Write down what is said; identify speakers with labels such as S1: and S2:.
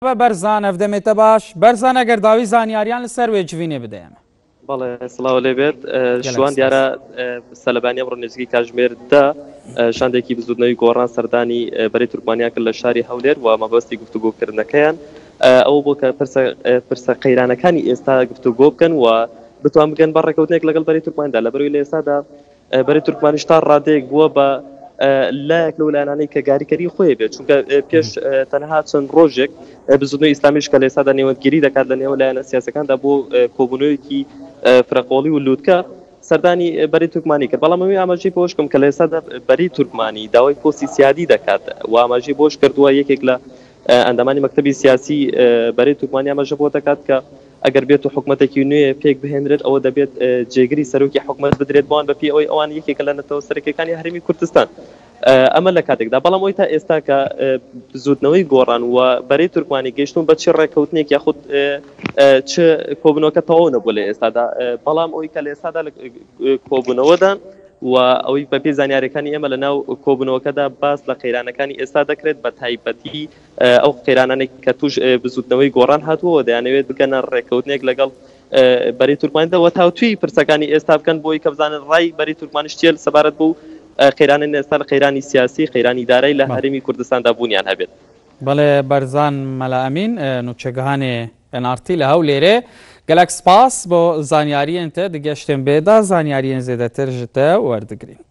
S1: برزان افدمێتە باش بەرزان ئەگەر داوی زانیاریان لەسەر وێ جوینێ بدەیەمە
S2: بەڵێ سڵاو لێ بێت شوان دیارە سەلبانیا بڕۆ نزیکی کاژمێردا شاندێکی بزودنەوەی گۆڕان سەردانی بەری تورکمانیا کرد لە شاری هەولێر و مەبەستی گفتوگۆکردنەکەیان ئەو بۆ کە پرسە قەیرانەکانی ئێستا گفتوگۆ بکەن و بتوان بگەن بە ڕێکەوتنێک لەگەڵ بەری تورکماندا لە بەروی لە ئێستادا بەری تورکمانیش تا ڕادەیەک بووە بە لایەک لەو لایەنانەی کە گاریکەری خۆی بێت چونکە پێش تەنها چەند ڕۆژێک بزودنەوەی ئیسلامیش کە لە ئێستادا نێوەندگیری دەکات لە نێو لایەنە سیاسەکاندا بۆ کۆبوونەوەیەکی فرەقۆڵی و لووتکە سەردانی بەری تورکمانی کرد بەڵام ئەوەی ئاماژەی بۆش بکەم کە لە ئێستادا بەری تورکمانی داوای پۆستی سیادی دەکات و ئاماژەی بۆش کردووە یەکێک لە ئەندامانی مەکتەبی سیاسی بەری تورکمانی ئاماژە بۆ دەکات کە ئەگەر بێت و حکوومەتێکی نوێ پێک بهێنرێت ئەوە دەبێت جێگری سەرۆکی حکوومەت بدرێت بۆن بەپی ئەوەی ئەوان یەکێکە لە نەتەوە سەرەکیەکانی هەرێمی کوردستان ئەمە لە کاتێکدا بەڵام ئەوی تا ئێستا کە زودنەوەی گۆڕان و بەری تورکمانی گەیشتون بە چی ڕێکەوتنێک یاخود چ کۆبوونەوەکە تەواو نەبوو لە ئێستادا بەڵام ئەوی کە لە ئێستادا لە کۆبوونەوەدان و ئەوەی بەپێی زانیاریەکانی ئێمە لە ناو کۆبوونەوەکەدا باس لە قەیرانەکانی ئێستا دەکرێت بە تایبەتی ئەو قەیرانانێک کە توش بزودنەوەی گۆڕان هاتووە دەیانەوێت بکەنە ڕێکەوتنێک لەگەڵ بەری تورکمانیدا تاوتوی پرسەکانی ئێستا بکەن بۆی کە بزانن ڕای بەری تورکمانیش چیە سەبارەت بوو قەیرانن ئێستا لە قەیرانی سیاسی قەیرانی دارایی لە هەرێمی کوردستاندا بوونیان هەبێت
S1: بەڵێ بەرزان مەلا ئەمین نوچەگەهانێ NRT لە هەولێرێ gelek spas bo zaniyariyên te digehştên bêda zaniyariyên zêdetir ji te werdigirîn.